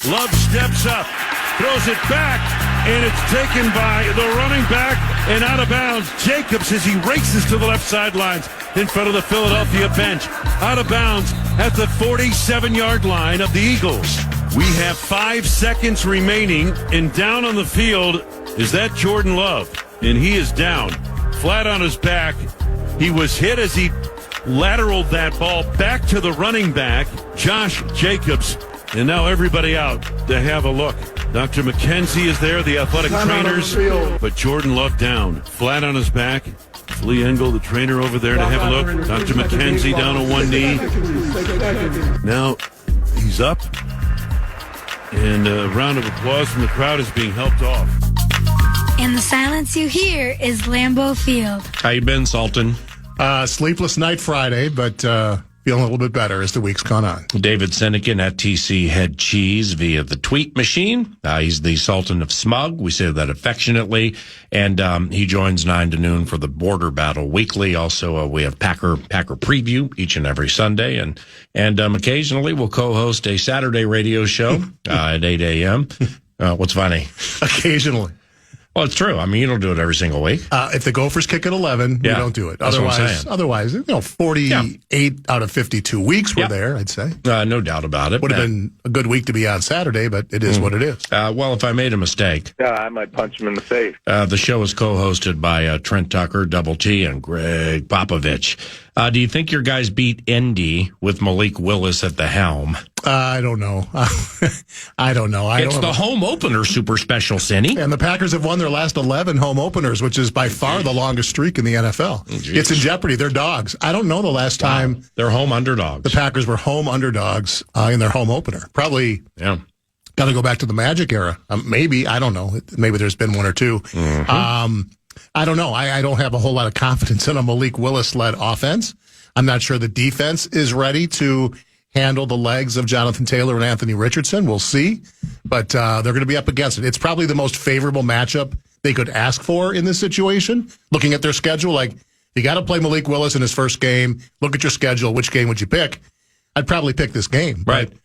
Love steps up, throws it back, and it's taken by the running back and out of bounds. Jacobs as he races to the left sidelines in front of the Philadelphia bench. Out of bounds at the 47-yard line of the Eagles. We have 5 seconds remaining, and down on the field is that Jordan Love. And he is down, flat on his back. He was hit as he lateraled that ball back to the running back, Josh Jacobs. And now everybody out to have a look. Dr. McKenzie is there, the athletic trainers. But Jordan Love down, flat on his back. Lee Engel, the trainer, over there to have a look. Dr. McKenzie down on one knee. Now he's up. And a round of applause from the crowd is being helped off. And the silence you hear is Lambeau Field. How you been, Sultan? Sleepless night Friday, but feeling a little bit better as the week's gone on. David Sinykin at TC Head Cheese via the tweet machine. He's the Sultan of Smug. We say that affectionately. And he joins 9 to noon for the Border Battle Weekly. Also, we have Packer Preview each and every Sunday. And occasionally we'll co-host a Saturday radio show at 8 a.m. What's funny? Occasionally. Well, it's true. I mean, you don't do it every single week. If the Gophers kick at 11, we don't do it. Otherwise, 48 out of 52 weeks were there, I'd say. No doubt about it. Would have been a good week to be on Saturday, but it is what it is. Well, if I made a mistake. I might punch him in the face. The show is co-hosted by Trent Tucker, Double T, and Greg Popovich. Do you think your guys beat Indy with Malik Willis at the helm? I don't know. I don't know. It's the home opener super special, Cinny. And the Packers have won their last 11 home openers, which is by far the longest streak in the NFL. It's in jeopardy. They're dogs. I don't know the last time. They're home underdogs. The Packers were home underdogs in their home opener. Probably got to go back to the Magic era. Maybe. I don't know. Maybe there's been one or two. Mm-hmm. I don't know. I don't have a whole lot of confidence in a Malik Willis-led offense. I'm not sure the defense is ready to handle the legs of Jonathan Taylor and Anthony Richardson. We'll see. But they're going to be up against it. It's probably the most favorable matchup they could ask for in this situation. Looking at their schedule, like, you got to play Malik Willis in his first game. Look at your schedule. Which game would you pick? I'd probably pick this game. Right. But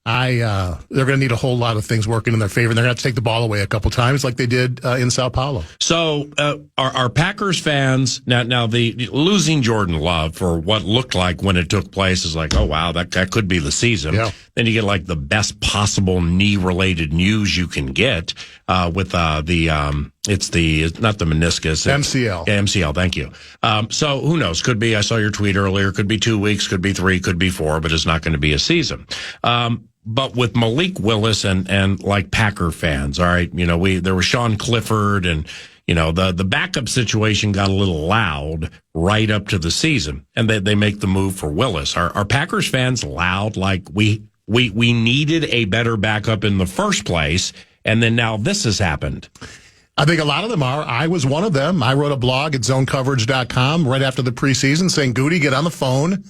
they're going to need a whole lot of things working in their favor, and they're going to have to take the ball away a couple times like they did in Sao Paulo. So our Packers fans, now the losing Jordan Love for what looked like when it took place is like, oh, wow, that could be the season. Yeah. Then you get like the best possible knee-related news you can get with it's not the meniscus. MCL. Yeah, MCL, thank you. So who knows? Could be, I saw your tweet earlier, could be 2 weeks, could be 3, could be 4, but it's not going to be a season. But with Malik Willis and like Packer fans, all right, there was Sean Clifford and, the backup situation got a little loud right up to the season, and they make the move for Willis. Are Packers fans loud like we needed a better backup in the first place, and then now this has happened? I think a lot of them are. I was one of them. I wrote a blog at zonecoverage.com right after the preseason saying, Goody, get on the phone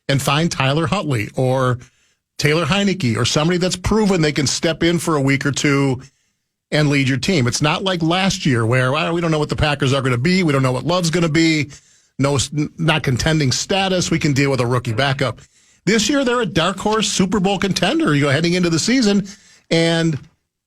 and find Tyler Huntley or Taylor Heineke or somebody that's proven they can step in for a week or two and lead your team. It's not like last year where we don't know what the Packers are going to be. We don't know what Love's going to be. No, not contending status. We can deal with a rookie backup. This year, they're a dark horse Super Bowl contender. Heading into the season, and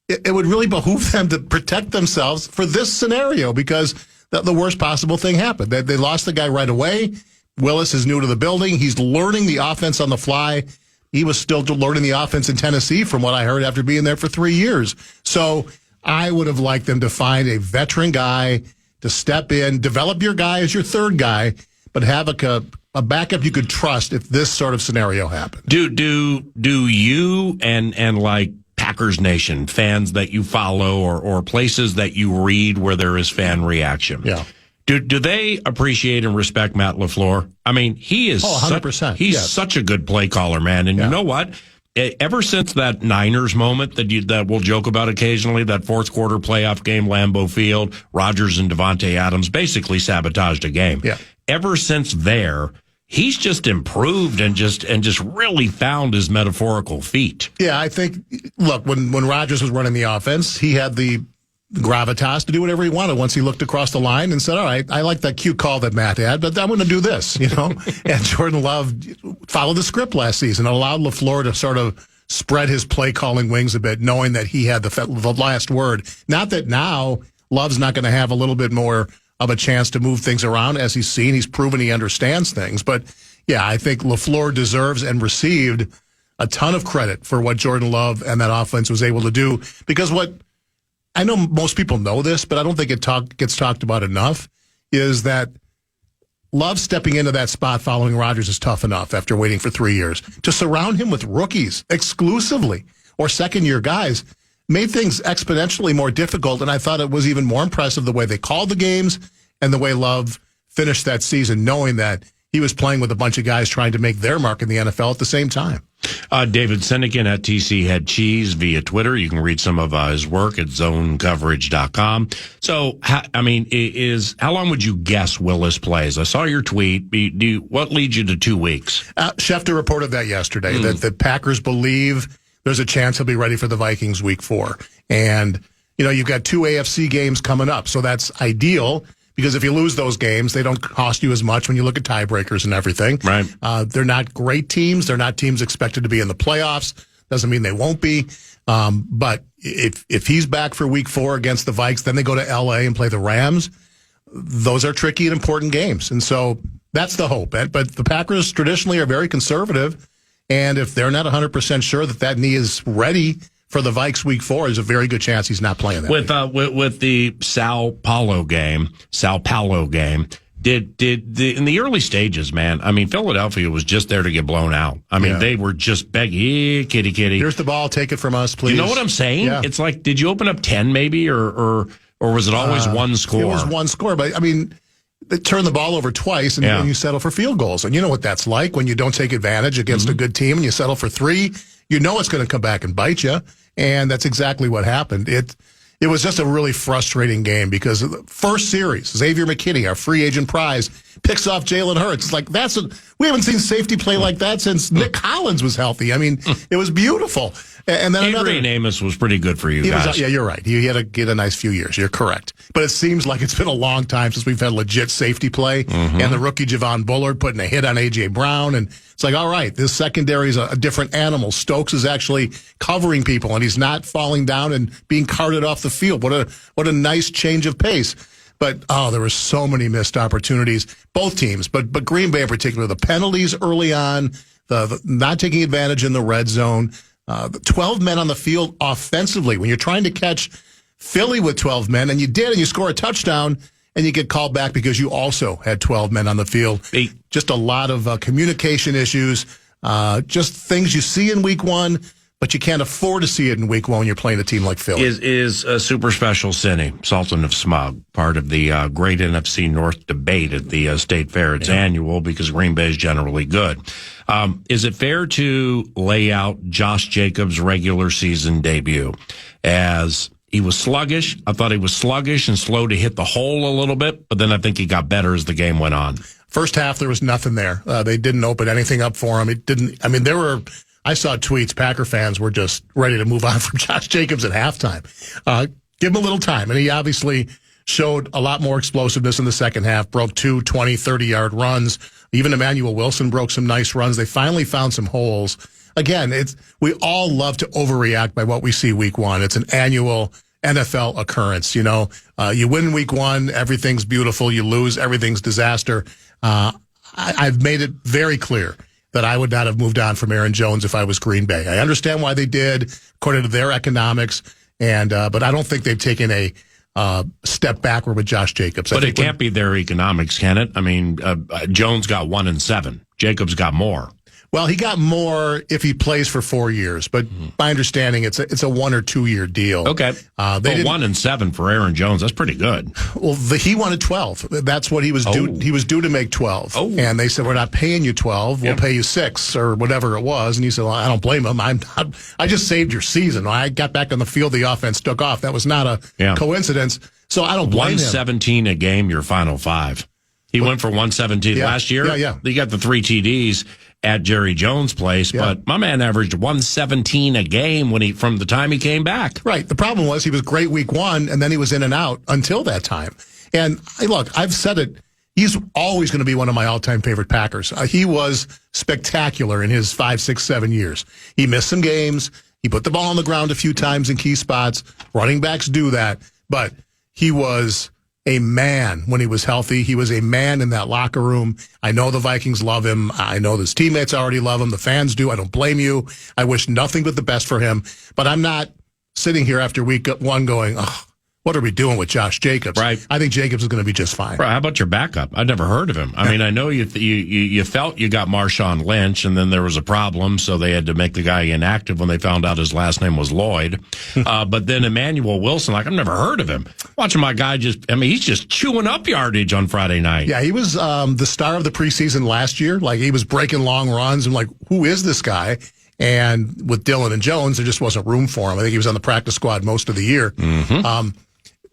it would really behoove them to protect themselves for this scenario because the worst possible thing happened. They lost the guy right away. Willis is new to the building. He's learning the offense on the fly. He was still learning the offense in Tennessee from what I heard after being there for 3 years. So I would have liked them to find a veteran guy to step in, develop your guy as your third guy, but have a backup you could trust if this sort of scenario happened. Do you and like Packers Nation fans that you follow or places that you read where there is fan reaction? Yeah. Do they appreciate and respect Matt LaFleur? I mean, he is 100%. He's such a good play caller, man. And you know what? Ever since that Niners moment that we'll joke about occasionally, that fourth quarter playoff game, Lambeau Field, Rodgers and Devontae Adams basically sabotaged a game. Yeah. Ever since there, he's just improved and just really found his metaphorical feet. Yeah, I think, look, when Rodgers was running the offense, he had the gravitas to do whatever he wanted once he looked across the line and said, all right, I like that cute call that Matt had, but I'm going to do this, And Jordan Love followed the script last season and allowed LaFleur to sort of spread his play calling wings a bit, knowing that he had the last word. Not that now Love's not going to have a little bit more of a chance to move things around as he's seen. He's proven he understands things. But, yeah, I think LaFleur deserves and received a ton of credit for what Jordan Love and that offense was able to do. Because what I know most people know this, but I don't think it gets talked about enough, is that Love stepping into that spot following Rodgers is tough enough after waiting for 3 years. To surround him with rookies exclusively or second-year guys made things exponentially more difficult, and I thought it was even more impressive the way they called the games and the way Love finished that season, knowing that he was playing with a bunch of guys trying to make their mark in the NFL at the same time. David Sinykin at TC Head Cheese via Twitter. You can read some of his work at zonecoverage.com. So, how long would you guess Willis plays? I saw your tweet. What leads you to 2 weeks? Schefter reported that yesterday, that the Packers believe there's a chance he'll be ready for the Vikings week 4. And, you've got 2 AFC games coming up, so that's ideal. Because if you lose those games, they don't cost you as much when you look at tiebreakers and everything. Right. They're not great teams. They're not teams expected to be in the playoffs. Doesn't mean they won't be. But if he's back for week 4 against the Vikes, then they go to L.A. and play the Rams. Those are tricky and important games. And so that's the hope. But the Packers traditionally are very conservative. And if they're not 100% sure that knee is ready for the Vikes week 4, there's a very good chance he's not playing that with the Sao Paulo game, did in the early stages, man, Philadelphia was just there to get blown out. They were just begging, kitty. Here's the ball, take it from us, please. You know what I'm saying? Yeah. It's like, did you open up 10 maybe, or was it always one score? It was one score, but they turn the ball over twice and you settle for field goals. And you know what that's like when you don't take advantage against a good team and you settle for 3. You know it's going to come back and bite you, and that's exactly what happened. It was just a really frustrating game because the first series, Xavier McKinney, our free agent prize, picks off Jalen Hurts. It's like we haven't seen safety play like that since Nick Collins was healthy. It was beautiful. And then Adrian Amos was pretty good for you guys. Yeah, you're right. He had a nice few years. You're correct. But it seems like it's been a long time since we've had legit safety play. And the rookie Javon Bullard putting a hit on A.J. Brown. And it's like, all right, this secondary is a different animal. Stokes is actually covering people, and he's not falling down and being carted off the field. What a nice change of pace. But, there were so many missed opportunities, both teams, but Green Bay in particular. The penalties early on, the not taking advantage in the red zone, the 12 men on the field offensively. When you're trying to catch Philly with 12 men, and you did, and you score a touchdown, and you get called back because you also had 12 men on the field. Just a lot of communication issues, just things you see in week 1, but you can't afford to see it in week 1 when you're playing a team like Philly. Is a super special Cinny, Sultan of Smug, part of the great NFC North debate at the State Fair? It's annual because Green Bay is generally good. Is it fair to lay out Josh Jacobs' regular season debut as he was sluggish? I thought he was sluggish and slow to hit the hole a little bit, but then I think he got better as the game went on. First half, there was nothing there. They didn't open anything up for him. I saw tweets. Packer fans were just ready to move on from Josh Jacobs at halftime. Give him a little time. And he obviously showed a lot more explosiveness in the second half, broke 2 20, 30-yard runs. Even Emmanuel Wilson broke some nice runs. They finally found some holes. Again, we all love to overreact by what we see week 1. It's an annual NFL occurrence. You win week 1, everything's beautiful. You lose, everything's disaster. I've made it very clear that I would not have moved on from Aaron Jones if I was Green Bay. I understand why they did, according to their economics, but I don't think they've taken a step backward with Josh Jacobs. But it can't be their economics, can it? Jones got 1 and 7. Jacobs got more. Well, he got more if he plays for 4 years, but my understanding it's a 1 or 2 year deal. Okay, but 1 and 7 for Aaron Jones, that's pretty good. Well, he wanted 12. That's what he was due. He was due to make 12, and they said, "We're not paying you 12. We'll pay you 6 or whatever it was." And he said, "Well, I don't blame him. I just saved your season. When I got back on the field, the offense took off. That was not a coincidence. So I don't blame him." 117 a game, your final 5. He went for 117 last year. Yeah. He got the 3 TDs at Jerry Jones' place, but my man averaged 117 a game from the time he came back. Right. The problem was he was great week 1, and then he was in and out until that time. And look, I've said it he's always going to be one of my all-time favorite Packers. He was spectacular in his 5, 6, 7 years. He missed some games. He put the ball on the ground a few times in key spots. Running backs do that. But he was a man when he was healthy. He was a man in that locker room. I know the Vikings love him. I know his teammates already love him. The fans do. I don't blame you. I wish nothing but the best for him. But I'm not sitting here after week one going, oh, what are we doing with Josh Jacobs? Right. I think Jacobs is going to be just fine. Right. How about your backup? I'd never heard of him. I mean, I know you felt you got Marshawn Lynch, and then there was a problem, so they had to make the guy inactive when they found out his last name was Lloyd. But then Emmanuel Wilson, I've never heard of him. Watching my guy he's just chewing up yardage on Friday night. Yeah, he was the star of the preseason last year. Like, he was breaking long runs, and who is this guy? And with Dillon and Jones, there just wasn't room for him. I think he was on the practice squad most of the year. Mm-hmm.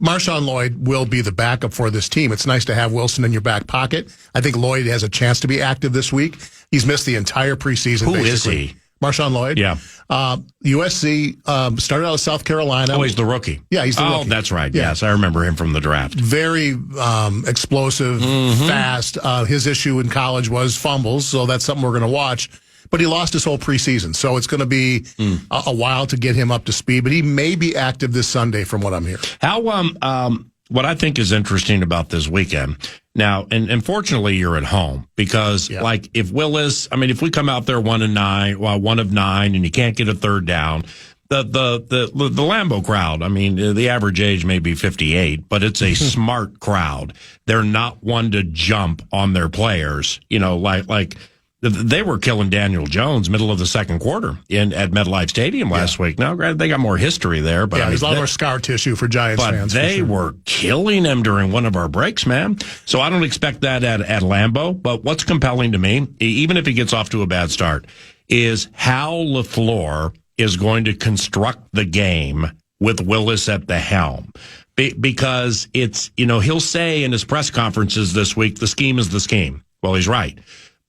Marshawn Lloyd will be the backup for this team. It's nice to have Wilson in your back pocket. I think Lloyd has a chance to be active this week. He's missed the entire preseason. Who basically. is he? Marshawn Lloyd? Yeah. USC, started out with South Carolina. Oh, he's the rookie. Yeah, he's the rookie. Oh, that's right. Yeah. Yes, I remember him from the draft. Very explosive, fast. His issue in college was fumbles, so that's something we're going to watch. But he lost his whole preseason, so it's going to be a while to get him up to speed. But he may be active this Sunday, from what I'm hearing. How what I think is interesting about this weekend now, and fortunately you're at home because if if we come out there 1 of 9, and you can't get a third down. The Lambeau crowd, the average age may be 58, but it's a smart crowd. They're not one to jump on their players, like they were killing Daniel Jones middle of the second quarter at MetLife Stadium last week. Now, granted, they got more history there, but there's a lot more scar tissue for Giants fans. But they were killing him during one of our breaks, man. So I don't expect that at Lambeau. But what's compelling to me, even if he gets off to a bad start, is how LaFleur is going to construct the game with Willis at the helm. Because it's, he'll say in his press conferences this week, the scheme is the scheme. Well, he's right.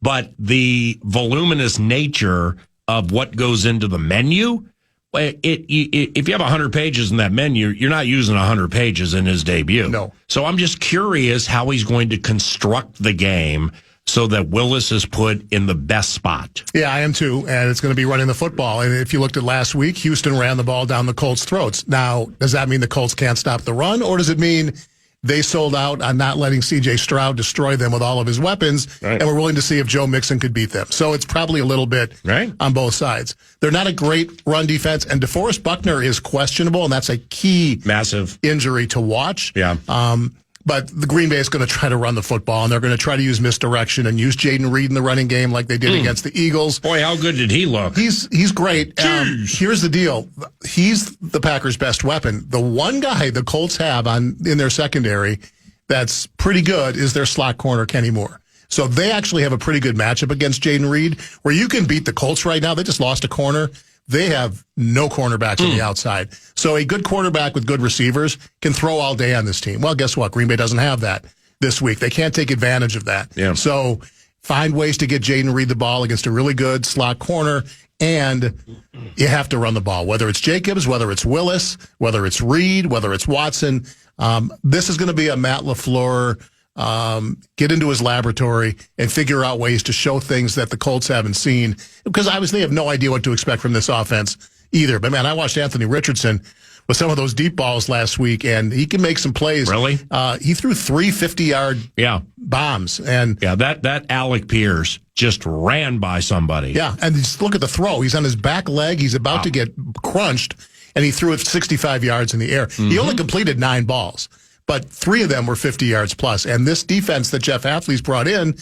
But the voluminous nature of what goes into the menu, if you have 100 pages in that menu, you're not using 100 pages in his debut. No. So I'm just curious how he's going to construct the game so that Willis is put in the best spot. Yeah, I am too, and it's going to be running the football. And if you looked at last week, Houston ran the ball down the Colts' throats. Now, does that mean the Colts can't stop the run, or does it mean they sold out on not letting C.J. Stroud destroy them with all of his weapons, and we're willing to see if Joe Mixon could beat them? So it's probably a little bit on both sides. They're not a great run defense, and DeForest Buckner is questionable, and that's a key massive injury to watch. Yeah. But the Green Bay is going to try to run the football, and they're going to try to use misdirection and use Jaden Reed in the running game like they did against the Eagles. Boy, how good did he look? He's great. Here's the deal. He's the Packers' best weapon. The one guy the Colts have in their secondary that's pretty good is their slot corner, Kenny Moore. So they actually have a pretty good matchup against Jaden Reed, where you can beat the Colts right now. They just lost a corner. They have no cornerbacks on the outside. So a good quarterback with good receivers can throw all day on this team. Well, guess what? Green Bay doesn't have that this week. They can't take advantage of that. Yeah. So find ways to get Jaden Reed the ball against a really good slot corner, and you have to run the ball, whether it's Jacobs, whether it's Willis, whether it's Reed, whether it's Watson. This is going to be a Matt LaFleur get into his laboratory and figure out ways to show things that the Colts haven't seen, because obviously they have no idea what to expect from this offense either. But man, I watched Anthony Richardson with some of those deep balls last week, and he can make some plays. Really? He threw 3 50-yard bombs. And that Alec Pierce just ran by somebody. Yeah, and just look at the throw. He's on his back leg. He's about to get crunched, and he threw it 65 yards in the air. He only completed 9 balls, but 3 of them were 50 yards plus. And this defense that Jeff Hafley's brought in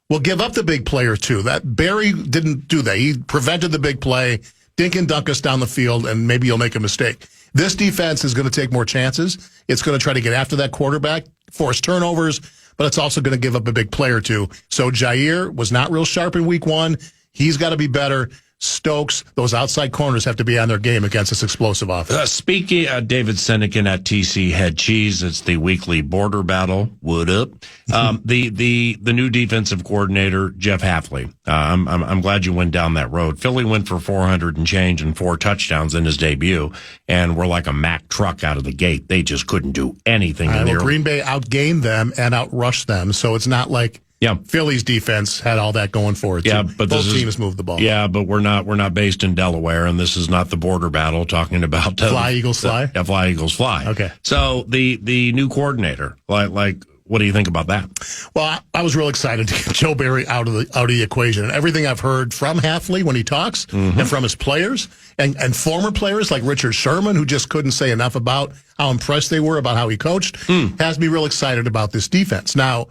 will give up the big play or two. That Barry didn't do that. He prevented the big play, dink and dunk us down the field, and maybe you'll make a mistake. This defense is going to take more chances. It's going to try to get after that quarterback, force turnovers, but it's also going to give up a big play or two. So Jair was not real sharp in week 1. He's got to be better. Stokes, those outside corners have to be on their game against this explosive offense. Speaking David Sinykin at TC Head Cheese, it's the weekly border battle. What up? The new defensive coordinator, Jeff Hafley. I'm glad you went down that road. Philly went for 400 and change and 4 touchdowns in his debut, and were like a Mack truck out of the gate. They just couldn't do anything in there. Green Bay outgained them and outrushed them, so it's not like Philly's defense had all that going for it. Yeah, but both teams moved the ball. Yeah, but we're not based in Delaware, and this is not the border battle talking about fly Eagles fly. Yeah, fly Eagles fly. Okay. So the new coordinator, like what do you think about that? Well, I was real excited to get Joe Barry out of the equation, and everything I've heard from Hafley when he talks, and from his players and former players like Richard Sherman, who just couldn't say enough about how impressed they were about how he coached, has me real excited about this defense. Now,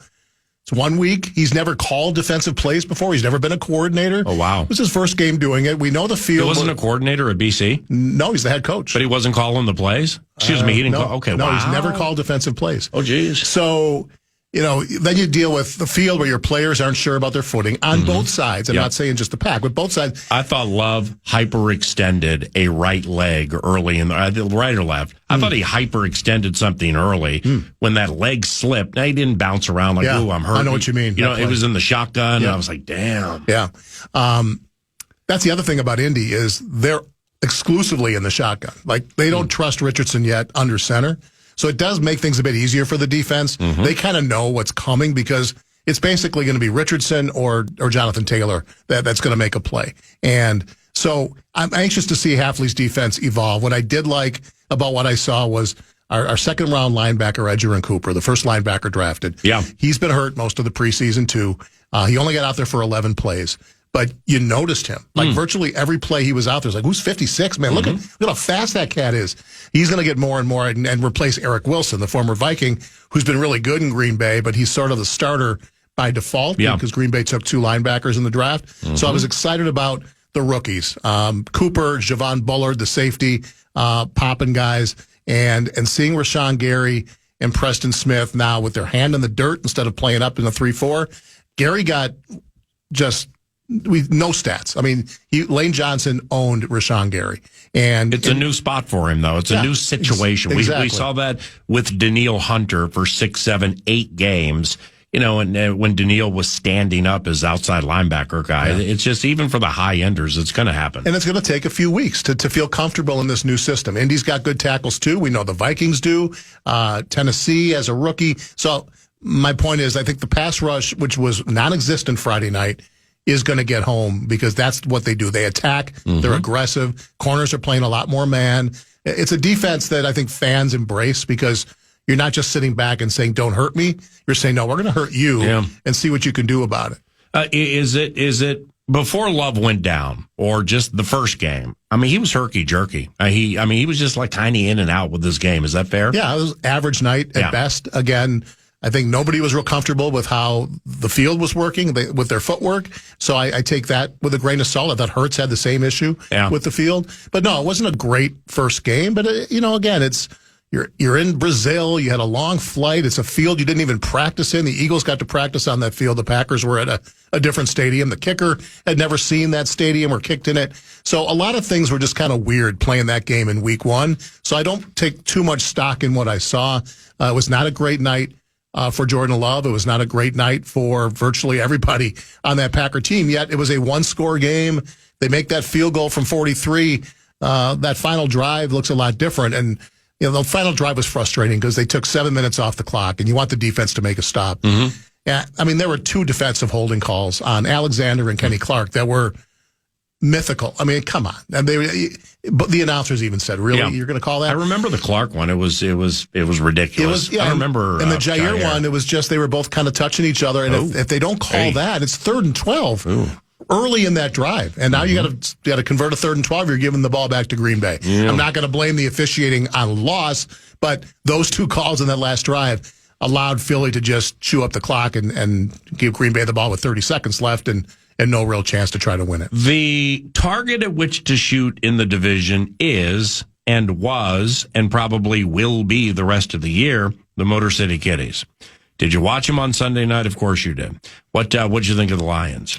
it's 1 week. He's never called defensive plays before. He's never been a coordinator. Oh, wow. It was his first game doing it. We know the field. He wasn't a coordinator at BC? No, he's the head coach. But he wasn't calling the plays? Excuse me, he didn't call. Okay, no, wow. He's never called defensive plays. Oh, geez. So, then you deal with the field where your players aren't sure about their footing on both sides. I'm not saying just the pack, but both sides. I thought Love hyperextended a right leg early in the right or left. I thought he hyperextended something early when that leg slipped. Now he didn't bounce around like, ooh, I'm hurt. I know what you mean. It was in the shotgun, and I was like, damn. Yeah. That's the other thing about Indy is they're exclusively in the shotgun. Like, they don't trust Richardson yet under center. So it does make things a bit easier for the defense. They kind of know what's coming because it's basically going to be Richardson or Jonathan Taylor that's going to make a play. And so I'm anxious to see Hafley's defense evolve. What I did like about what I saw was our second-round linebacker, Edgerrin Cooper, the first linebacker drafted. Yeah. He's been hurt most of the preseason, too. He only got out there for 11 plays. But you noticed him. Like, virtually every play he was out there, it's like, who's 56? Man, look at how fast that cat is. He's going to get more and more and replace Eric Wilson, the former Viking, who's been really good in Green Bay, but he's sort of the starter by default because Green Bay took 2 linebackers in the draft. So I was excited about the rookies. Cooper, Javon Bullard, the safety, popping guys, and seeing Rashawn Gary and Preston Smith now with their hand in the dirt instead of playing up in the 3-4. Gary got just no stats. I mean, Lane Johnson owned Rashawn Gary. And it's a new spot for him, though. It's a new situation. Exactly. We saw that with Daniil Hunter for 6, 7, 8 games. And when Daniil was standing up as outside linebacker guy, it's just, even for the high enders, it's going to happen. And it's going to take a few weeks to feel comfortable in this new system. Indy's got good tackles, too. We know the Vikings do. Tennessee as a rookie. So my point is, I think the pass rush, which was non-existent Friday night, is going to get home because that's what they do. They attack. They're aggressive. Corners are playing a lot more man. It's a defense that I think fans embrace because you're not just sitting back and saying, don't hurt me. You're saying, no, we're going to hurt you and see what you can do about it. Is it before Love went down or just the first game? I mean, he was herky-jerky. He was just like kind of in and out with this game. Is that fair? Yeah, it was average night at best. Again, I think nobody was real comfortable with how the field was working with their footwork. So I take that with a grain of salt. I thought Hurts had the same issue with the field. But no, it wasn't a great first game. But, again, it's you're in Brazil. You had a long flight. It's a field you didn't even practice in. The Eagles got to practice on that field. The Packers were at a different stadium. The kicker had never seen that stadium or kicked in it. So a lot of things were just kind of weird playing that game in week 1. So I don't take too much stock in what I saw. It was not a great night for Jordan Love. It was not a great night for virtually everybody on that Packer team, yet it was a 1-score game. They make that field goal from 43. That final drive looks a lot different. And, the final drive was frustrating because they took 7 minutes off the clock, and you want the defense to make a stop. Yeah, there were 2 defensive holding calls on Alexander and Kenny Clark that were mythical. Come on. And but the announcers even said, really, you're going to call that? I remember the Clark one. It was ridiculous. I remember. And the Jair one, it was just they were both kind of touching each other. And if they don't call that, it's 3rd and 12. Ooh. Early in that drive. And now you got to convert a 3rd and 12. You're giving the ball back to Green Bay. I'm not going to blame the officiating on loss, but those 2 calls in that last drive allowed Philly to just chew up the clock and give Green Bay the ball with 30 seconds left and no real chance to try to win it. The target at which to shoot in the division is and was and probably will be the rest of the year the Motor City Kitties. Did you watch them on Sunday night? Of course you did. What did you think of the Lions?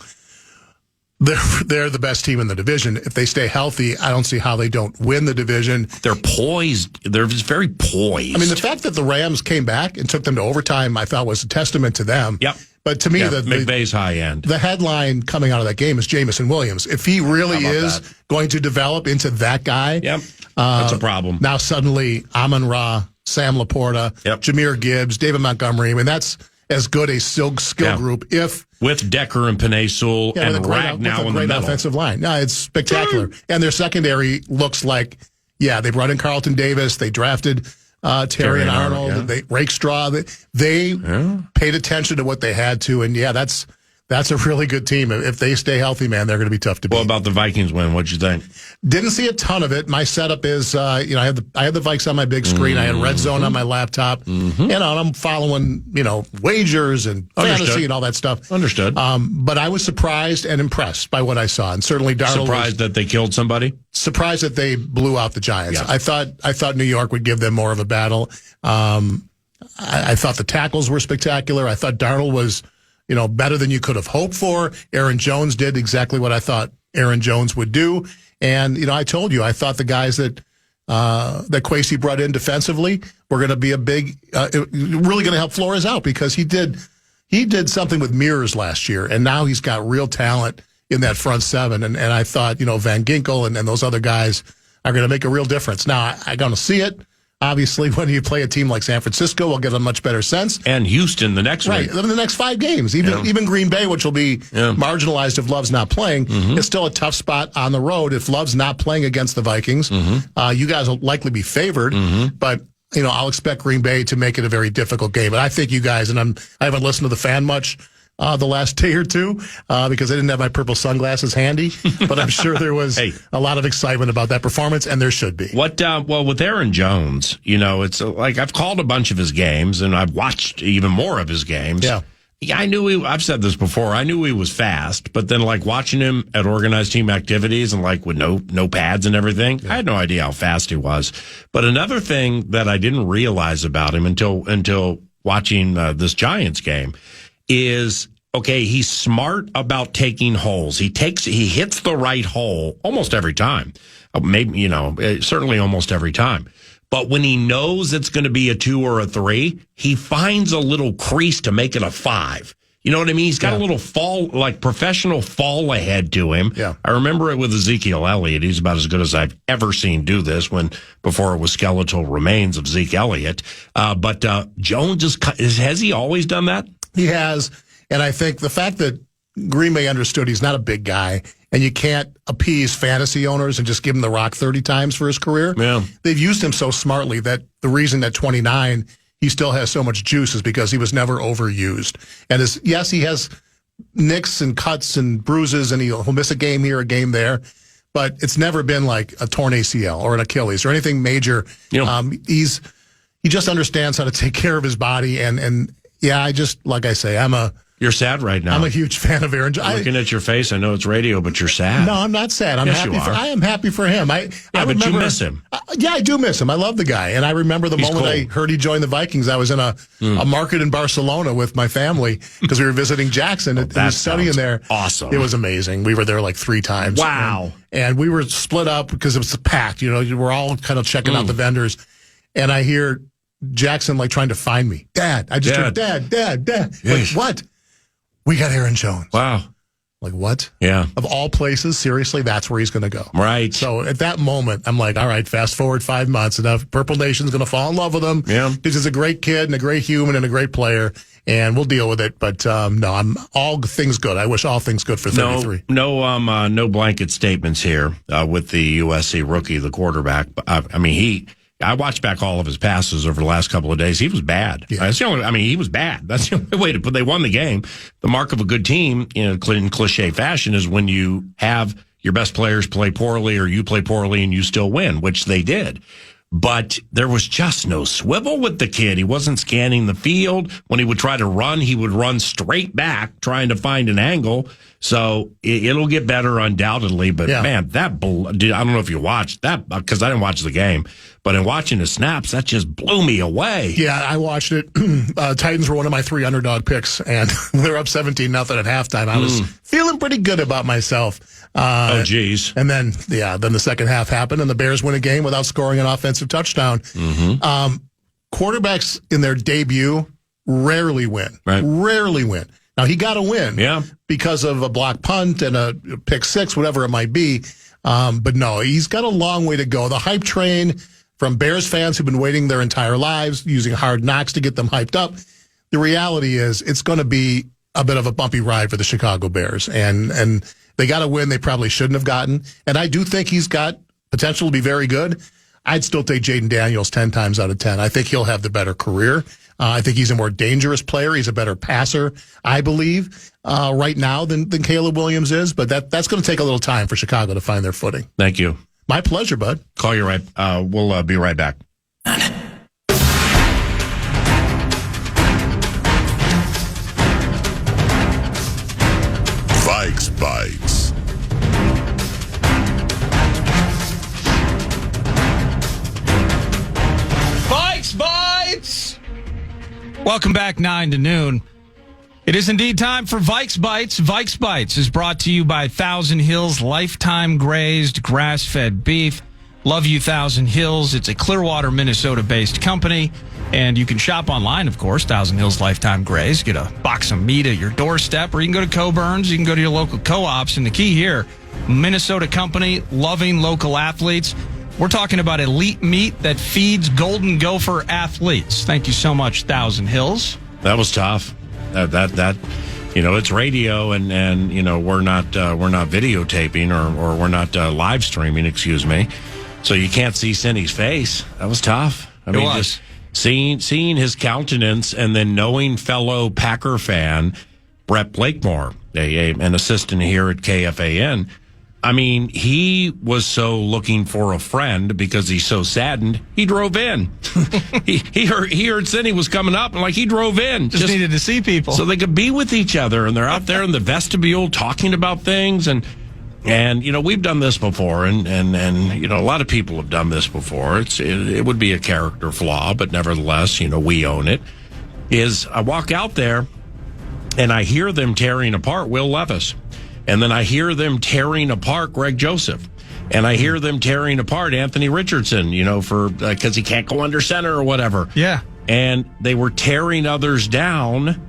They're the best team in the division. If they stay healthy, I don't see how they don't win the division. They're poised. They're just very poised. I mean, the fact that the Rams came back and took them to overtime, I thought was a testament to them. Yep. But to me, McVay's high end. The headline coming out of that game is Jamison Williams. If he really is going to develop into that guy, that's a problem. Now suddenly, Amon-Ra, Sam Laporta, Jahmyr Gibbs, David Montgomery. I mean, that's as good a skill group with Decker and Penei Sewell and Ragnow in the middle. Offensive line. No, it's spectacular. And their secondary looks like, they brought in Carlton Davis. They drafted Terry and Arnold. They Rakestraw. They paid attention to what they had to. And, that's a really good team. If they stay healthy, man, they're going to be tough to beat. What about the Vikings win? What'd you think? Didn't see a ton of it. My setup is, I had the Vikes on my big screen. I had Red Zone on my laptop. And I'm following, wagers and fantasy and all that stuff. Understood. But I was surprised and impressed by what I saw. And certainly Darnold surprised that they killed somebody? Surprised that they blew out the Giants. Yeah. I thought New York would give them more of a battle. I thought the tackles were spectacular. I thought Darnold was better than you could have hoped for. Aaron Jones did exactly what I thought Aaron Jones would do. And, I told you, I thought the guys that Kwesi brought in defensively were going to be a big, really going to help Flores out because he did something with mirrors last year. And now he's got real talent in that front seven. And I thought, Van Ginkel and those other guys are going to make a real difference. Now, I'm going to see it. Obviously, when you play a team like San Francisco, we'll get a much better sense. And Houston the next week. Right, in the next 5 games. Even Green Bay, which will be marginalized if Love's not playing, is still a tough spot on the road. If Love's not playing against the Vikings, you guys will likely be favored. But, I'll expect Green Bay to make it a very difficult game. But I think you guys, and I haven't listened to the fan much the last day or two because I didn't have my purple sunglasses handy. But I'm sure there was a lot of excitement about that performance, and there should be. Well, with Aaron Jones, it's like I've called a bunch of his games, and I've watched even more of his games. Yeah. I knew I've said this before. I knew he was fast, but then watching him at organized team activities and with no pads and everything, I had no idea how fast he was. But another thing that I didn't realize about him until watching this Giants game is, he's smart about taking holes. He hits the right hole almost every time. Maybe, certainly almost every time. But when he knows it's going to be a 2 or a 3, he finds a little crease to make it a 5. You know what I mean? He's got a little professional fall ahead to him. Yeah. I remember it with Ezekiel Elliott. He's about as good as I've ever seen do this before it was skeletal remains of Zeke Elliott. But Jones has he always done that? He has, and I think the fact that Green Bay understood he's not a big guy, and you can't appease fantasy owners and just give him the rock 30 times for his career. Yeah. They've used him so smartly that the reason that 29 he still has so much juice is because he was never overused. And he has nicks and cuts and bruises, and he'll miss a game here, a game there, but it's never been like a torn ACL or an Achilles or anything major. He just understands how to take care of his body, and like I say, You're sad right now. I'm a huge fan of Aaron Jones. Looking at your face, I know it's radio, but you're sad. No, I'm not sad. I am happy for him. I remember, but you miss him. I do miss him. I love the guy. And I remember the moment I heard he joined the Vikings, I was in a market in Barcelona with my family because we were visiting Jackson and he was studying there. Awesome. It was amazing. We were there 3 times. Wow. And we were split up because it was packed. We're all kind of checking out the vendors. And I hear Jackson trying to find me. Dad. I just heard, Dad. What? We got Aaron Jones. Wow. What? Yeah. Of all places, seriously, that's where he's going to go. Right. So at that moment, I'm all right, fast forward 5 months, and Purple Nation's going to fall in love with him. Yeah. Because he's a great kid and a great human and a great player, and we'll deal with it. But no, I'm all things good. I wish all things good for 33. No blanket statements here with the USC rookie, the quarterback. I watched back all of his passes over the last couple of days. He was bad. Yeah. He was bad. That's the only way to put. They won the game. The mark of a good team, in cliche fashion, is when you have your best players play poorly or you play poorly and you still win, which they did. But there was just no swivel with the kid. He wasn't scanning the field. When he would try to run, he would run straight back, trying to find an angle. So it'll get better undoubtedly. But, man, I don't know if you watched that because I didn't watch the game. But in watching the snaps, that just blew me away. Yeah, I watched it. Titans were one of my 3 underdog picks, and they're up 17-0 at halftime. I was feeling pretty good about myself. Oh, geez. And then the second half happened, and the Bears win a game without scoring an offensive touchdown. Quarterbacks in their debut rarely win. Right. Rarely win. Now, he got a win because of a block punt and a pick six, whatever it might be. But no, he's got a long way to go. The hype train from Bears fans who've been waiting their entire lives, using Hard Knocks to get them hyped up. The reality is it's going to be a bit of a bumpy ride for the Chicago Bears. And they got a win they probably shouldn't have gotten. And I do think he's got potential to be very good. I'd still take Jaden Daniels 10 times out of 10. I think he'll have the better career. I think he's a more dangerous player. He's a better passer, I believe, right now than Caleb Williams is. But that's going to take a little time for Chicago to find their footing. Thank you. My pleasure, bud. Call you right. We'll be right back. Vikes Bites. Vikes Bites! Welcome back, 9 to noon. It is indeed time for Vikes Bites. Vikes Bites is brought to you by Thousand Hills Lifetime Grazed Grass-Fed Beef. Love you, Thousand Hills. It's a Clearwater, Minnesota-based company. And you can shop online, of course, Thousand Hills Lifetime Grazed. Get a box of meat at your doorstep, or you can go to Coburn's. You can go to your local co-ops. And the key here, Minnesota company, loving local athletes. We're talking about elite meat that feeds Golden Gopher athletes. Thank you so much, Thousand Hills. That was tough. That it's radio and we're not videotaping or we're not live streaming, excuse me. So you can't see Cindy's face. That was tough. Just seeing his countenance and then knowing fellow Packer fan Brett Blakemore, an assistant here at KFAN. I mean, he was so looking for a friend because he's so saddened. He drove in. he heard Cindy was coming up, and he drove in. Just needed to see people so they could be with each other. And they're out there in the vestibule talking about things. And we've done this before, and a lot of people have done this before. It would be a character flaw, but nevertheless, we own it. I walk out there, and I hear them tearing apart Will Levis. And then I hear them tearing apart Greg Joseph. And I hear them tearing apart Anthony Richardson, because he can't go under center or whatever. Yeah. And they were tearing others down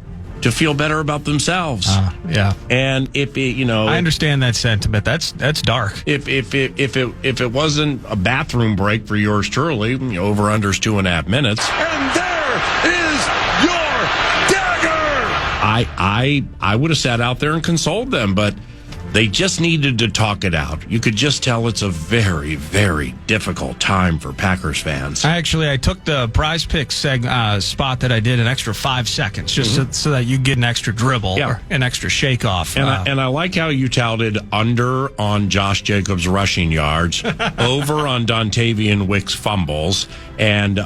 to feel better about themselves. Yeah. And I understand that sentiment. That's dark. If it wasn't a bathroom break for yours truly, over-unders 2.5 minutes. And there is your dagger! I would have sat out there and consoled them, but they just needed to talk it out. You could just tell it's a very, very difficult time for Packers fans. I took the prize pick spot that I did an extra 5 seconds just so that you get an extra dribble or an extra shake off. And I like how you touted under on Josh Jacobs' rushing yards, over on Dontavian Wick's fumbles, and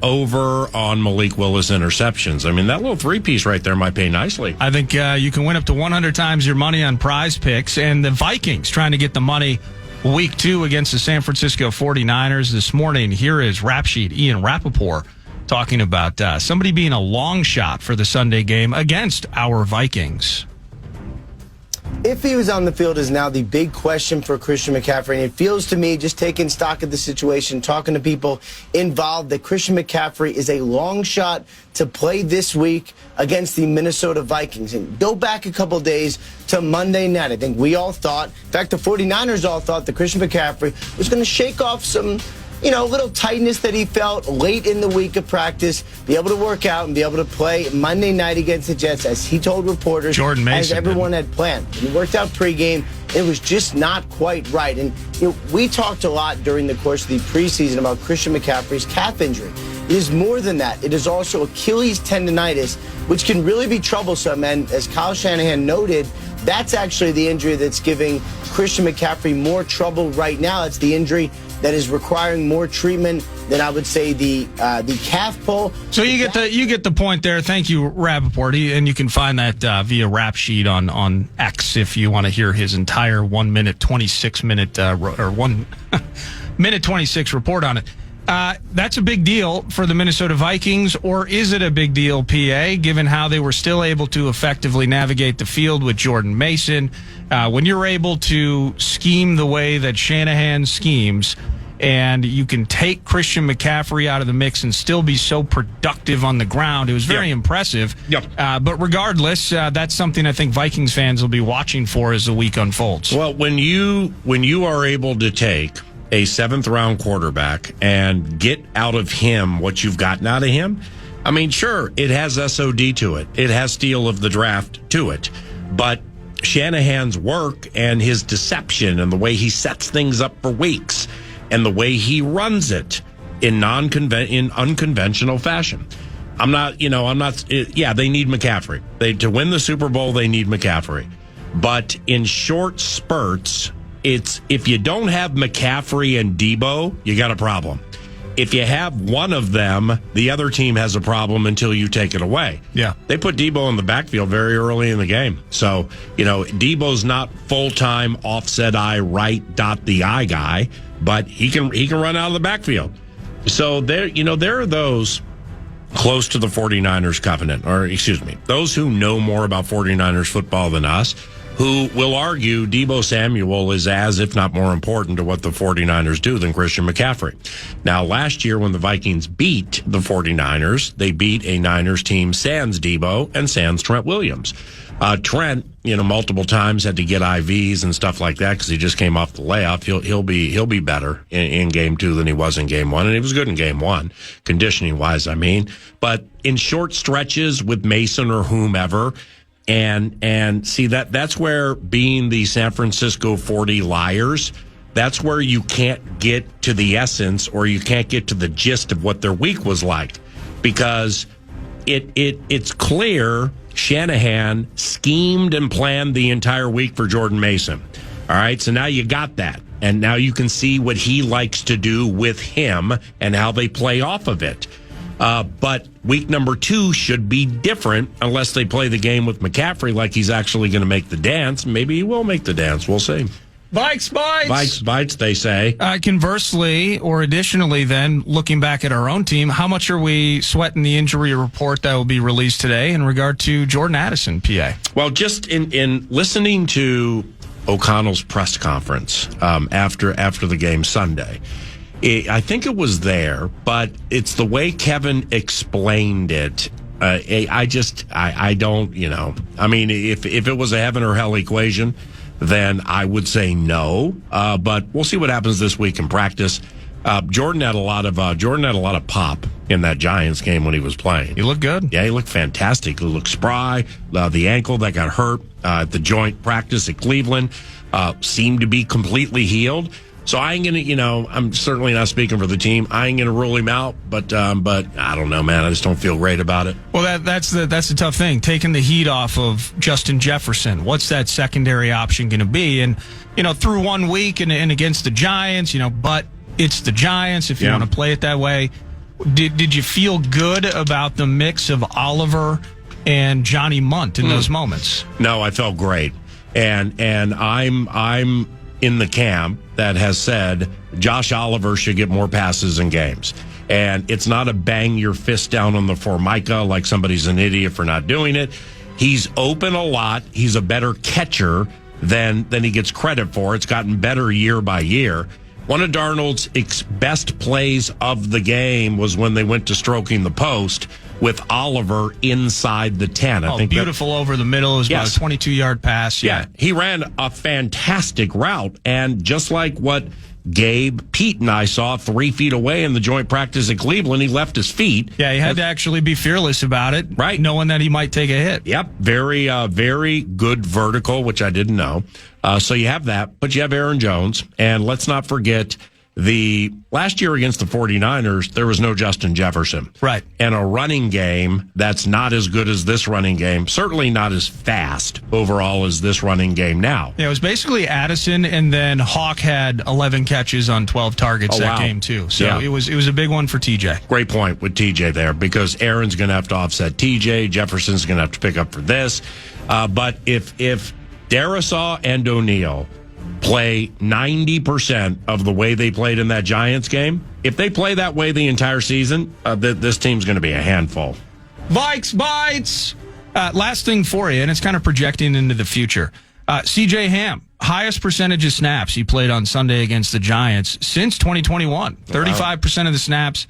over on Malik Willis interceptions. I mean, that little three-piece right there might pay nicely. I think you can win up to 100 times your money on prize picks. And the Vikings trying to get the money week 2 against the San Francisco 49ers this morning. Here is Rap Sheet Ian Rappaport talking about somebody being a long shot for the Sunday game against our Vikings. If he was on the field is now the big question for Christian McCaffrey. And it feels to me, just taking stock of the situation, talking to people involved, that Christian McCaffrey is a long shot to play this week against the Minnesota Vikings. And go back a couple days to Monday night. I think we all thought, in fact, the 49ers all thought that Christian McCaffrey was going to shake off some little tightness that he felt late in the week of practice, be able to work out and be able to play Monday night against the Jets, as he told reporters, Jordan Mason, as everyone had planned. He worked out pregame. It was just not quite right. And we talked a lot during the course of the preseason about Christian McCaffrey's calf injury. It is more than that. It is also Achilles tendonitis, which can really be troublesome. And as Kyle Shanahan noted, That's actually the injury that's giving Christian McCaffrey more trouble right now. It's the injury that is requiring more treatment than I would say the calf pull. So you get the point there. Thank you, Rappaport. And you can find that via Rap Sheet on X if you want to hear his entire 1 minute 26 minute or 1 minute 26 report on it. That's a big deal for the Minnesota Vikings, or is it a big deal, PA, given how they were still able to effectively navigate the field with Jordan Mason? When you're able to scheme the way that Shanahan schemes, and you can take Christian McCaffrey out of the mix and still be so productive on the ground, it was very impressive. Yep. But regardless, that's something I think Vikings fans will be watching for as the week unfolds. Well, when you are able to take a 7th-round quarterback and get out of him what you've gotten out of him, I mean, sure, it has SOD to it. It has steal of the draft to it. But Shanahan's work and his deception and the way he sets things up for weeks and the way he runs it in unconventional fashion. They need McCaffrey. To win the Super Bowl, they need McCaffrey. But in short spurts, it's if you don't have McCaffrey and Debo, you got a problem. If you have one of them, the other team has a problem until you take it away. Yeah. They put Debo in the backfield very early in the game. So, Debo's not full-time offset eye, right dot the eye guy, but he can run out of the backfield. So there are those close to the 49ers covenant, or excuse me, those who know more about 49ers football than us, who will argue Deebo Samuel is as, if not more important to what the 49ers do than Christian McCaffrey. Now, last year when the Vikings beat the 49ers, they beat a Niners team sans Deebo and sans Trent Williams. Trent, multiple times had to get IVs and stuff like that because he just came off the layoff. He'll be better in game 2 than he was in game 1, and he was good in game 1, conditioning wise, I mean. But in short stretches with Mason or whomever, and see that's where being the San Francisco 40 liars, that's where you can't get to the essence or you can't get to the gist of what their week was like, because it's clear Shanahan schemed and planned the entire week for Jordan Mason. All right, so now you got that, and now you can see what he likes to do with him and how they play off of it. But week number 2 should be different unless they play the game with McCaffrey like he's actually going to make the dance. Maybe he will make the dance. We'll see. Vikes Bites! Vikes Bites, they say. Conversely, or additionally then, looking back at our own team, how much are we sweating the injury report that will be released today in regard to Jordan Addison, PA? Well, just in listening to O'Connell's press conference after the game Sunday, I think it was there, but it's the way Kevin explained it. I don't, I mean, if it was a heaven or hell equation, then I would say no. But we'll see what happens this week in practice. Jordan had a lot of pop in that Giants game when he was playing. He looked good. Yeah, he looked fantastic. He looked spry. The ankle that got hurt at the joint practice at Cleveland seemed to be completely healed. So I ain't gonna, I'm certainly not speaking for the team. I ain't gonna rule him out, but I don't know, man. I just don't feel great about it. Well, that's the tough thing. Taking the heat off of Justin Jefferson. What's that secondary option going to be? And through 1 week and against the Giants, but it's the Giants. If you want to play it that way, did you feel good about the mix of Oliver and Johnny Munt in those moments? No, I felt great, and I'm in the camp that has said Josh Oliver should get more passes in games. And it's not a bang your fist down on the Formica like somebody's an idiot for not doing it. He's open a lot. He's a better catcher than he gets credit for. It's gotten better year by year. One of Darnold's best plays of the game was when they went to stroking the post with Oliver inside the 10. I think beautiful over the middle. It was about a 22-yard pass. Yeah, he ran a fantastic route. And just like what Gabe, Pete, and I saw 3 feet away in the joint practice at Cleveland, he left his feet. Yeah, he had to actually be fearless about it, right? Knowing that he might take a hit. Yep, very good vertical, which I didn't know. So you have that, but you have Aaron Jones. And let's not forget The last year against the 49ers, there was no Justin Jefferson. Right. And a running game that's not as good as this running game, certainly not as fast overall as this running game now. Yeah, it was basically Addison, and then Hawk had 11 catches on 12 targets that game, too. So it was a big one for TJ. Great point with TJ there, because Aaron's going to have to offset TJ. Jefferson's going to have to pick up for this. But if Darisaw and O'Neal play 90% of the way they played in that Giants game, if they play that way the entire season, this team's going to be a handful. Vikes Bites! Last thing for you, and it's kind of projecting into the future. C.J. Ham, highest percentage of snaps he played on Sunday against the Giants since 2021. 35% of the snaps.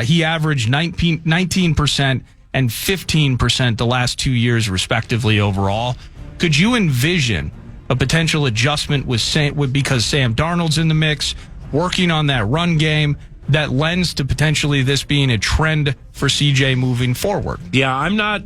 He averaged 19% and 15% the last 2 years, respectively, overall. Could you envision a potential adjustment because Sam Darnold's in the mix, working on that run game, that lends to potentially this being a trend for CJ moving forward? Yeah, I'm not.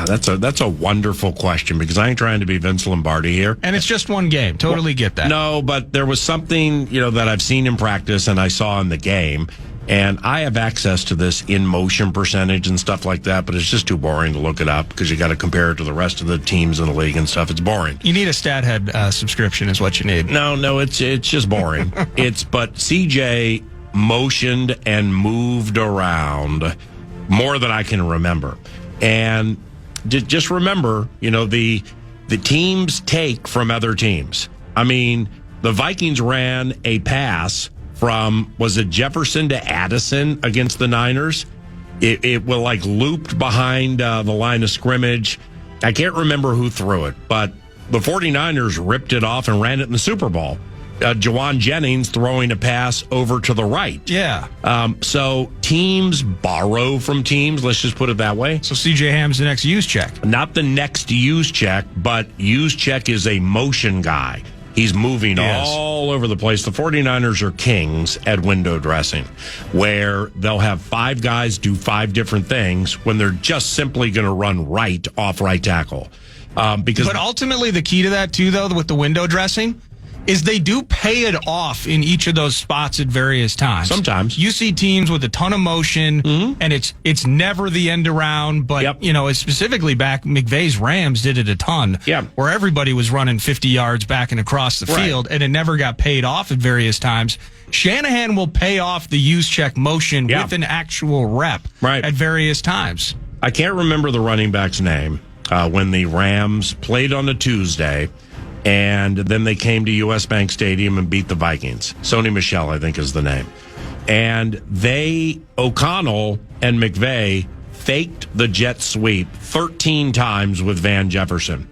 That's a wonderful question, because I ain't trying to be Vince Lombardi here. And it's just one game. Totally get that. No, but there was something, that I've seen in practice and I saw in the game. And I have access to this in-motion percentage and stuff like that, but it's just too boring to look it up, because you got to compare it to the rest of the teams in the league and stuff. It's boring. You need a StatHead subscription is what you need. No, it's just boring. But CJ motioned and moved around more than I can remember. And just remember, the teams take from other teams. I mean, the Vikings ran a pass from, was it Jefferson to Addison against the Niners? It was like looped behind the line of scrimmage. I can't remember who threw it, but the 49ers ripped it off and ran it in the Super Bowl. Jawan Jennings throwing a pass over to the right. Yeah. So teams borrow from teams, let's just put it that way. So CJ Ham's the next use check. Not the next use check, but use check is a motion guy. He's moving all over the place. The 49ers are kings at window dressing, where they'll have 5 guys do 5 different things when they're just simply going to run right off right tackle. But ultimately, the key to that, too, though, with the window dressing, is they do pay it off in each of those spots at various times. Sometimes. You see teams with a ton of motion, and it's never the end around, but, it's specifically back, McVay's Rams did it a ton, where everybody was running 50 yards back and across the field, and it never got paid off at various times. Shanahan will pay off the use check motion with an actual rep at various times. I can't remember the running back's name when the Rams played on a Tuesday, and then they came to U.S. Bank Stadium and beat the Vikings. Sony Michel, I think, is the name. And O'Connell and McVay faked the jet sweep 13 times with Van Jefferson.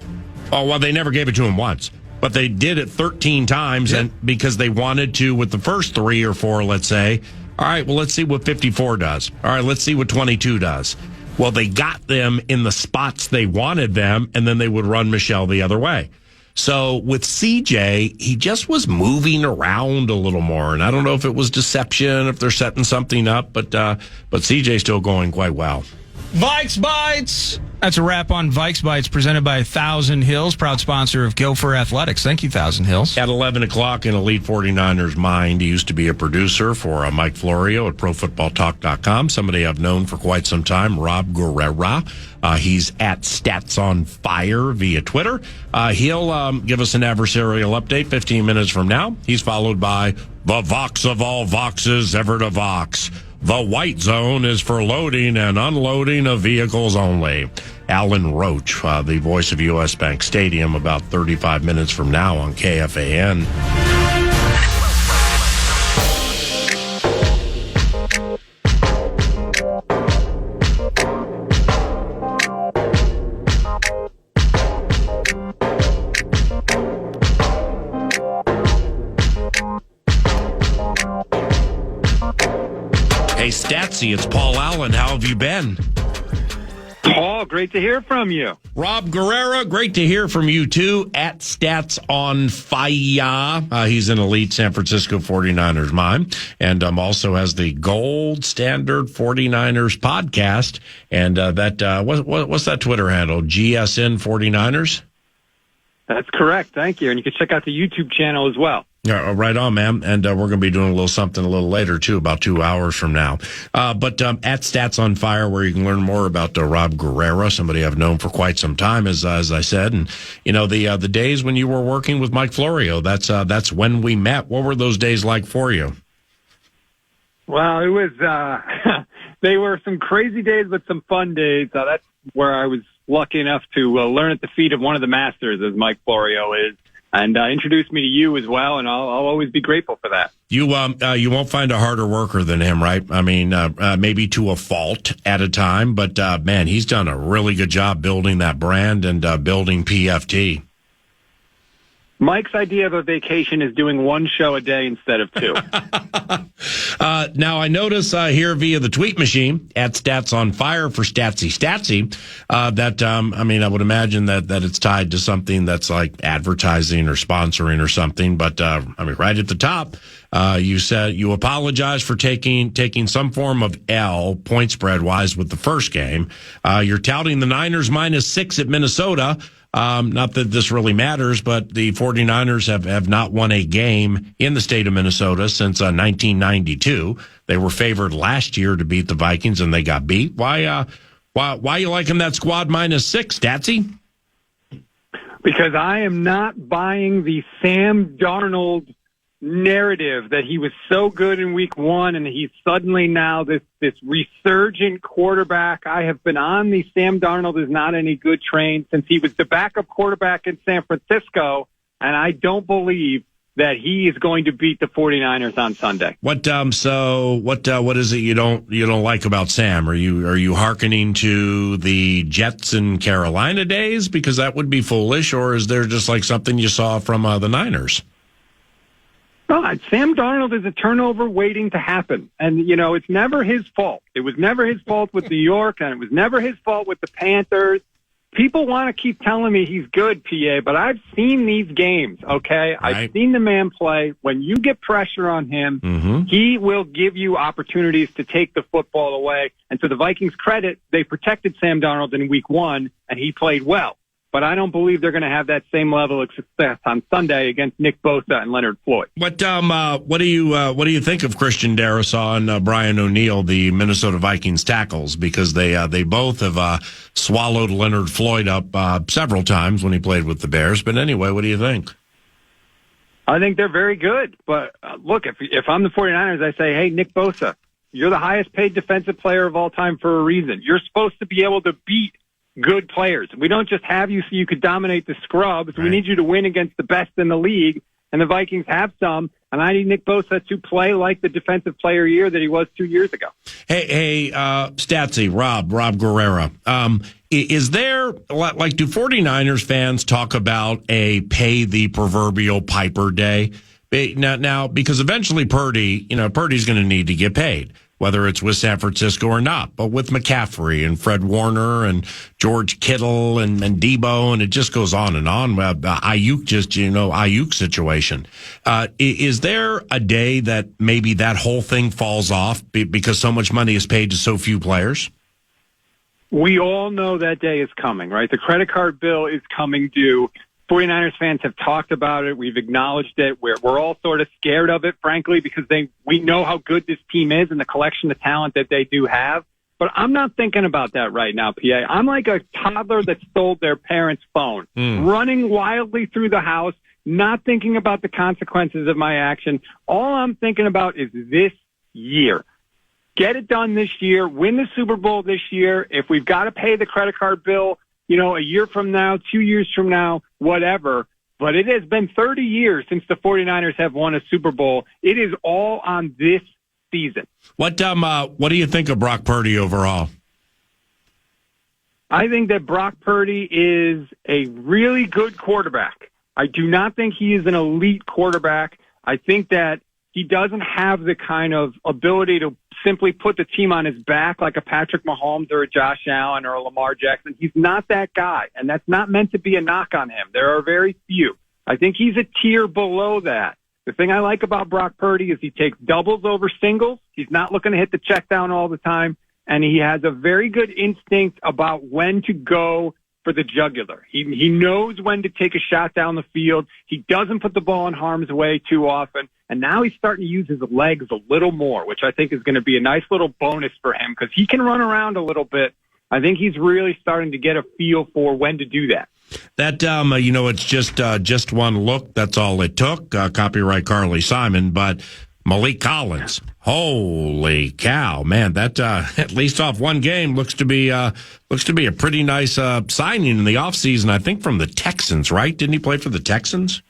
Oh, well, they never gave it to him once, but they did it 13 times, and because they wanted to with the first 3 or 4, let's say. All right, well, let's see what 54 does. All right, let's see what 22 does. Well, they got them in the spots they wanted them, and then they would run Michel the other way. So with CJ, he just was moving around a little more, and I don't know if it was deception, if they're setting something up, but CJ's still going quite well. Vikes Bites! That's a wrap on Vikes Bites, presented by 1,000 Hills, proud sponsor of Gopher Athletics. Thank you, 1,000 Hills. At 11 o'clock in Elite 49ers Mind, he used to be a producer for Mike Florio at ProFootballTalk.com, somebody I've known for quite some time, Rob Guerrera. He's at Stats on Fire via Twitter. He'll give us an adversarial update 15 minutes from now. He's followed by the Vox of all Voxes ever to Vox. The white zone is for loading and unloading of vehicles only. Alan Roach, the voice of U.S. Bank Stadium, about 35 minutes from now on KFAN. Hey, Statsy, it's Paul Allen. How have you been? Paul, great to hear from you. Rob Guerrera, great to hear from you, too, at Stats on Fire. He's an elite San Francisco 49ers mime, and also has the Gold Standard 49ers podcast. And what's that Twitter handle? GSN 49ers? That's correct. Thank you. And you can check out the YouTube channel as well. Yeah, right on, man. And we're going to be doing a little something a little later, too, about 2 hours from now. But at Stats on Fire, where you can learn more about Rob Guerrera, somebody I've known for quite some time, as I said. And, the days when you were working with Mike Florio, that's when we met. What were those days like for you? Well, it was, they were some crazy days, but some fun days. That's where I was lucky enough to learn at the feet of one of the masters, as Mike Florio is. And introduced me to you as well, and I'll always be grateful for that. You won't find a harder worker than him, right? I mean, maybe to a fault at a time, but man, he's done a really good job building that brand and building PFT. Mike's idea of a vacation is doing one show a day instead of two. Now, I notice here via the tweet machine at Stats on Fire for Statsy, that, I would imagine that it's tied to something that's like advertising or sponsoring or something. But, right at the top, you said you apologize for taking some form of L point spread wise with the first game. You're touting the Niners -6 at Minnesota. Not that this really matters, but the 49ers have not won a game in the state of Minnesota since 1992. They were favored last year to beat the Vikings, and they got beat. Why you liking that squad -6, Statsy? Because I am not buying the Sam Darnold narrative that he was so good in week one and he's suddenly now this resurgent quarterback. I have been on the Sam Darnold is not any good train since he was the backup quarterback in San Francisco, and I don't believe that he is going to beat the 49ers on Sunday. What is it you don't like about Sam? Are you hearkening to the Jets and Carolina days, because that would be foolish, or is there just like something you saw from the Niners? God, Sam Darnold is a turnover waiting to happen. And, it's never his fault. It was never his fault with New York, and it was never his fault with the Panthers. People want to keep telling me he's good, PA, but I've seen these games, okay? Right. I've seen the man play. When you get pressure on him, he will give you opportunities to take the football away. And to the Vikings' credit, they protected Sam Darnold in week one, and he played well. But I don't believe they're going to have that same level of success on Sunday against Nick Bosa and Leonard Floyd. What do you think of Christian Darrisaw and Brian O'Neill, the Minnesota Vikings tackles? Because they both have swallowed Leonard Floyd up several times when he played with the Bears. But anyway, what do you think? I think they're very good. But look, if I'm the 49ers, I say, hey, Nick Bosa, you're the highest paid defensive player of all time for a reason. You're supposed to be able to beat good players. We don't just have you so you could dominate the scrubs. Right. We need you to win against the best in the league, and the Vikings have some, and I need Nick Bosa to play like the defensive player year that he was 2 years ago. Hey, Statsy, Rob Guerrera. Is there, like, do 49ers fans talk about a pay the proverbial Piper day? Now, because eventually Purdy's going to need to get paid, whether it's with San Francisco or not. But with McCaffrey and Fred Warner and George Kittle and Debo, and it just goes on and on. Ayuk situation. Is there a day that maybe that whole thing falls off because so much money is paid to so few players? We all know that day is coming, right? The credit card bill is coming due. 49ers fans have talked about it. We've acknowledged it. We're all sort of scared of it, frankly, because we know how good this team is and the collection of talent that they do have. But I'm not thinking about that right now, PA. I'm like a toddler that stole their parents' phone, running wildly through the house, not thinking about the consequences of my action. All I'm thinking about is this year. Get it done this year. Win the Super Bowl this year. If we've got to pay the credit card bill, a year from now, 2 years from now, whatever. But it has been 30 years since the 49ers have won a Super Bowl. It is all on this season. What do you think of Brock Purdy overall? I think that Brock Purdy is a really good quarterback. I do not think he is an elite quarterback. I think that he doesn't have the kind of ability to simply put the team on his back like a Patrick Mahomes or a Josh Allen or a Lamar Jackson. He's not that guy, and that's not meant to be a knock on him. There are very few. I think he's a tier below that. The thing I like about Brock Purdy is he takes doubles over singles. He's not looking to hit the check down all the time, and he has a very good instinct about when to go for for the jugular. He knows when to take a shot down the field. He doesn't put the ball in harm's way too often. And now he's starting to use his legs a little more, which I think is going to be a nice little bonus for him because he can run around a little bit. I think he's really starting to get a feel for when to do that. That, it's just one look. That's all it took. Copyright Carly Simon, but Malik Collins. Holy cow, man! That at least off one game looks to be a pretty nice signing in the offseason. I think from the Texans, right? Didn't he play for the Texans?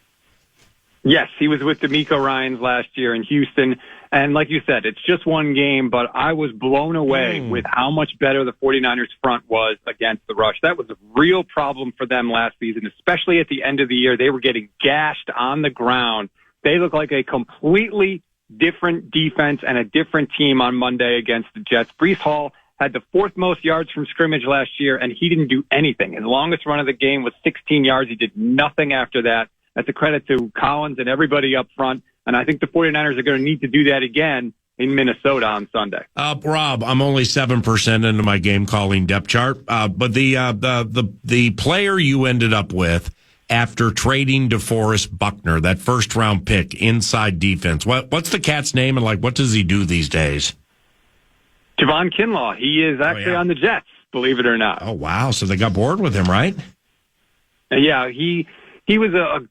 Yes, he was with D'Amico Ryans last year in Houston. And like you said, it's just one game, but I was blown away with how much better the 49ers front was against the rush. That was a real problem for them last season, especially at the end of the year. They were getting gashed on the ground. They look like a completely different defense and a different team on Monday against the Jets. Breece Hall had the fourth most yards from scrimmage last year, and he didn't do anything. His longest run of the game was 16 yards. He did nothing after that. That's a credit to Collins and everybody up front. And I think the 49ers are going to need to do that again in Minnesota on Sunday. Rob, I'm only 7% into my game calling depth chart. But the player you ended up with after trading DeForest Buckner, that first round pick, inside defense, what's the cat's name and what does he do these days? Javon Kinlaw. He is actually on the Jets, believe it or not. Oh, wow. So they got bored with him, right? Yeah, he was a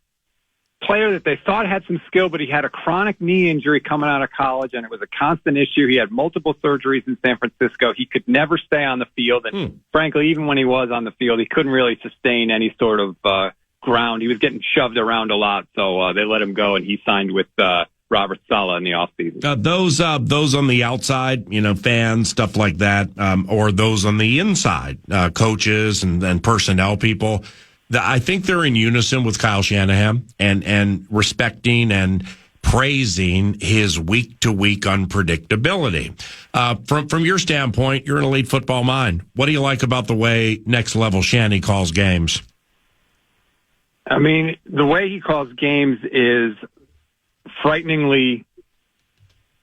player that they thought had some skill, but he had a chronic knee injury coming out of college, and it was a constant issue. He had multiple surgeries in San Francisco. He could never stay on the field, and frankly, even when he was on the field, he couldn't really sustain any sort of ground. He was getting shoved around a lot, so they let him go, and he signed with Robert Saleh in the offseason. Those on the outside, fans, stuff like that, or those on the inside, coaches and personnel people, I think they're in unison with Kyle Shanahan and respecting and praising his week-to-week unpredictability. From your standpoint, you're an elite football mind. What do you like about the way Next Level Shanny calls games? I mean, the way he calls games is frighteningly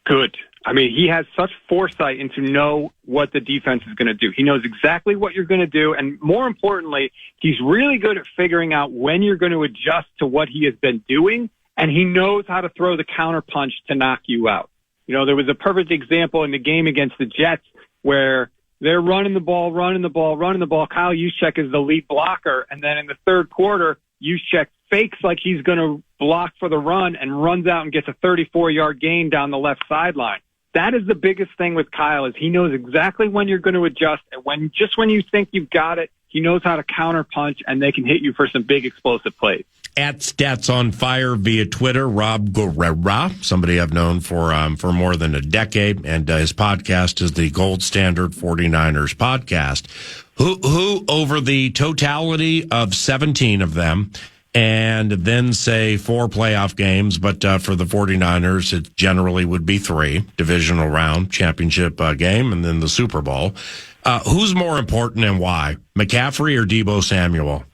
good. I mean, he has such foresight into know what the defense is going to do. He knows exactly what you're going to do. And more importantly, he's really good at figuring out when you're going to adjust to what he has been doing. And he knows how to throw the counterpunch to knock you out. There was a perfect example in the game against the Jets where they're running the ball. Kyle Juszczyk is the lead blocker. And then in the third quarter, Juszczyk fakes like he's going to block for the run and runs out and gets a 34-yard gain down the left sideline. That is the biggest thing with Kyle is he knows exactly when you're going to adjust, and when you think you've got it, he knows how to counterpunch, and they can hit you for some big explosive plays. At Stats on Fire via Twitter, Rob Guerrera, somebody I've known for more than a decade, and his podcast is the Gold Standard 49ers podcast. Who over the totality of 17 of them, and then say 4 playoff games, but for the 49ers, it generally would be 3, divisional round, championship game, and then the Super Bowl. Who's more important and why, McCaffrey or Deebo Samuel?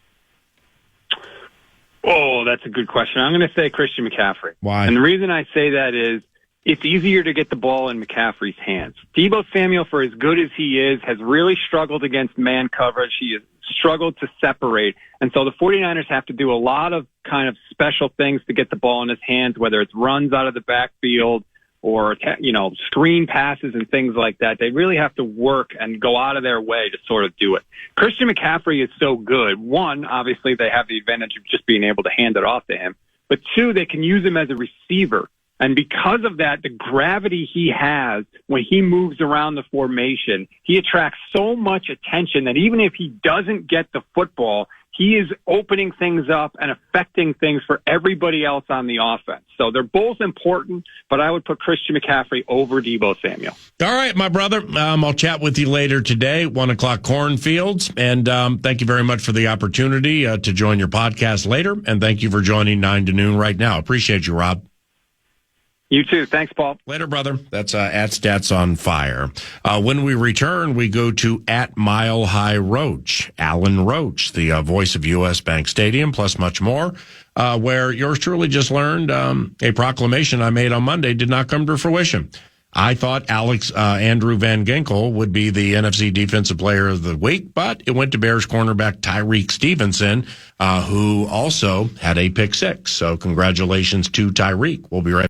Oh, that's a good question. I'm going to say Christian McCaffrey. Why? And the reason I say that is it's easier to get the ball in McCaffrey's hands. Deebo Samuel, for as good as he is, has really struggled against man coverage. He has struggled to separate. And so the 49ers have to do a lot of kind of special things to get the ball in his hands, whether it's runs out of the backfield or, screen passes and things like that. They really have to work and go out of their way to sort of do it. Christian McCaffrey is so good. One, obviously they have the advantage of just being able to hand it off to him. But two, they can use him as a receiver. And because of that, the gravity he has when he moves around the formation, he attracts so much attention that even if he doesn't get the football, he is opening things up and affecting things for everybody else on the offense. So they're both important, but I would put Christian McCaffrey over Deebo Samuel. All right, my brother. I'll chat with you later today, 1:00 Cornfields. And thank you very much for the opportunity to join your podcast later. And thank you for joining 9 to noon right now. Appreciate you, Rob. You too. Thanks, Paul. Later, brother. That's at Stats on Fire. When we return, we go to at Mile High Roach, Alan Roach, the voice of U.S. Bank Stadium, plus much more, where yours truly just learned a proclamation I made on Monday did not come to fruition. I thought Andrew Van Ginkel would be the NFC Defensive Player of the Week, but it went to Bears cornerback Tyreek Stevenson, who also had a pick six. So congratulations to Tyreek. We'll be right back.